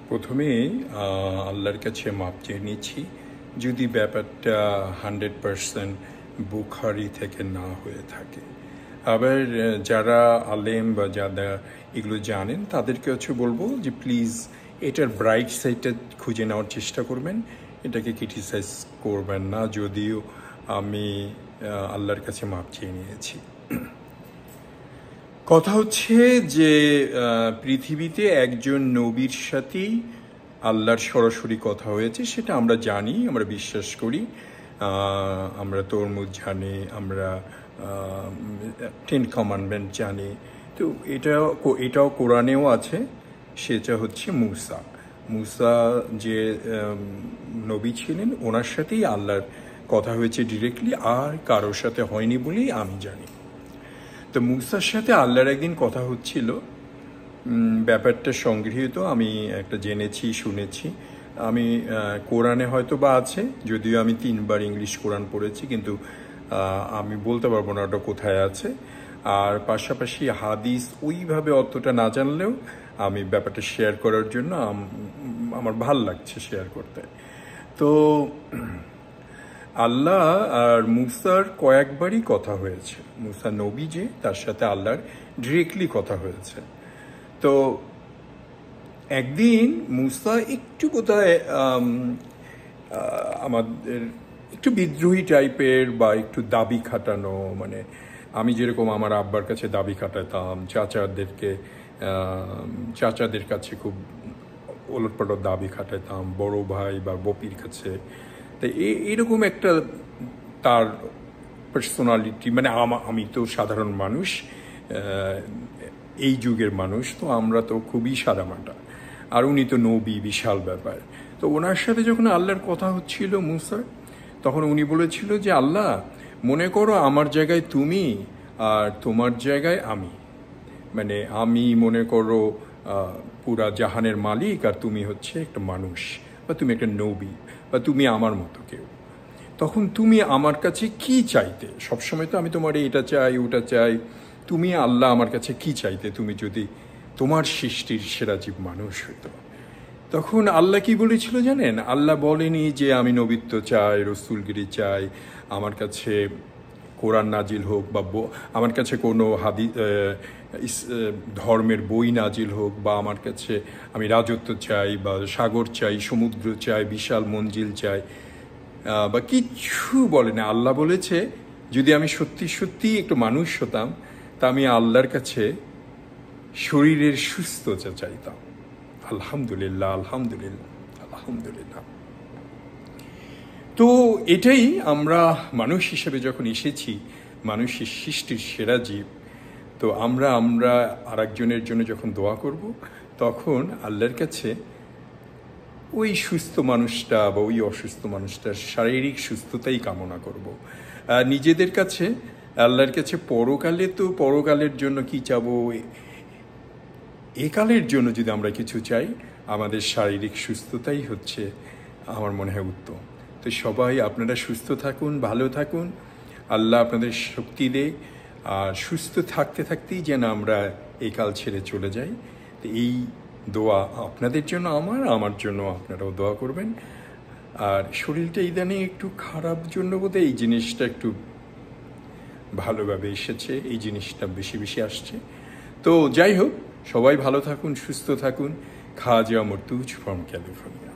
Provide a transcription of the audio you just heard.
প্রথমেই আল্লাহর কাছে মাপ চেয়ে নিচ্ছি যদি ব্যাপারটা 100% বুখারি থেকে না হয়ে থাকে। আবার যারা আলেম বা যারা এগুলো জানেন তাদেরকে বলবো যে প্লিজ এটার ব্রাইট সাইডটা খুঁজে নেওয়ার চেষ্টা করবেন, এটাকে ক্রিটিসাইজ করবেন না, যদিও আমি আল্লাহর কাছে মাপ চেয়ে নিয়েছি। কথা হচ্ছে যে পৃথিবীতে একজন নবীর সাথেই আল্লাহর সরাসরি কথা হয়েছে, সেটা আমরা জানি, আমরা বিশ্বাস করি। আমরা তরমুজ জানি, আমরা 10 কমান্ডমেন্ট জানি। তো এটাও কোরআনেও আছে। সেটা হচ্ছে মুসা যে নবী ছিলেন, ওনার সাথেই আল্লাহর কথা হয়েছে ডিরেক্টলি, আর কারোর সাথে হয়নি বলেই আমি জানি। তো মুসার সাথে আল্লাহর একদিন কথা হচ্ছিল, ব্যাপারটা সংগৃহীত আমি একটা জেনেছি, শুনেছি। আমি কোরআনে হয়তো বা আছে, যদিও আমি 3 বার ইংলিশ কোরআন পড়েছি, কিন্তু আমি বলতে পারবো না ওটা কোথায় আছে। আর পাশাপাশি হাদিস ওইভাবে অতটা না জানলেও আমি ব্যাপারটা শেয়ার করার জন্য আমার ভাল লাগছে শেয়ার করতে। তো আল্লাহ আর মুসার কয়েকবারই কথা হয়েছে। মুসা নবী যে, তার সাথে আল্লাহর ডিরেক্টলি কথা হয়েছে। তো একদিন মুসা একটু বোধহয় আমাদের একটু বিদ্রোহী টাইপের বা একটু দাবি খাটানো, মানে আমি যেরকম আমার আব্বার কাছে দাবি খাটাতাম, চাচাদের কাছে খুব ওলটপালট দাবি খাটাতাম, বড় ভাই বা বপির কাছে। তো এরকম একটা তার পার্সোনালিটি, মানে আমি তো সাধারণ মানুষ, এই যুগের মানুষ, তো আমরা তো খুবই সাদামাটা, আর উনি তো নবী, বিশাল ব্যাপার। তো ওনার সাথে যখন আল্লাহর কথা হচ্ছিল মুসার, তখন উনি বলেছিল যে আল্লাহ, মনে করো আমার জায়গায় তুমি আর তোমার জায়গায় আমি, মানে আমি মনে করো পুরা জাহানের মালিক, আর তুমি হচ্ছে একটা মানুষ, বা তুমি একটা নবী, বা তুমি আমার মতো কেউ। তখন তুমি আমার কাছে কি চাইতে? সবসময় তো আমি তোমার এটা চাই ওটা চাই, তুমি আল্লাহ আমার কাছে কি চাইতে তুমি যদি তোমার সৃষ্টির সেরা জীব মানুষ হইতো? তখন আল্লাহ কি বলেছিল জানেন? আল্লাহ বলেনি যে আমি নবিত্ব চাই, রসুলগিরি চাই, আমার কাছে কোরআন নাজিল হোক, বা আমার কাছে কোনো ধর্মের বই নাজিল হোক, বা আমার কাছে আমি রাজত্ব চাই, বা সাগর চাই, সমুদ্র চাই, বিশাল মঞ্জিল চাই, বা কিচ্ছু বলে না। আল্লাহ বলেছে যদি আমি সত্যি সত্যি একটু মানুষ হতাম, তা আমি আল্লাহর কাছে শরীরের সুস্থতা চাইতাম। আলহামদুলিল্লাহ, আলহামদুলিল্লাহ, আলহামদুলিল্লাহ। তো এটাই, আমরা মানুষ হিসেবে যখন এসেছি, মানুষের সৃষ্টির সেরা জীব, তো আমরা আর একজনের জন্য যখন দোয়া করব, তখন আল্লাহর কাছে ওই সুস্থ মানুষটা বা ওই অসুস্থ মানুষটার শারীরিক সুস্থতাই কামনা করব। নিজেদের কাছে আল্লাহর কাছে পরকালে, তো পরকালের জন্য কি চাবো, একালের জন্য যদি আমরা কিছু চাই, আমাদের শারীরিক সুস্থতাই হচ্ছে আমার মনে হয় উত্তম। তো সবাই আপনারা সুস্থ থাকুন, ভালো থাকুন, আল্লাহ আপনাদের শক্তি দেয়, আর সুস্থ থাকতে থাকতেই যেন আমরা এই কাল ছেড়ে চলে যাই। তো এই দোয়া আপনাদের জন্য, আমার জন্য আপনারাও দোয়া করবেন। আর শরীরটা ইদানিং একটু খারাপ জন্য বোধহয় এই জিনিসটা একটু ভালোভাবে এসেছে, এই জিনিসটা বেশি বেশি আসছে। তো যাই হোক, সবাই ভালো থাকুন, সুস্থ থাকুন। খাজা মর্তুজ ফ্রম ক্যালিফোর্নিয়া।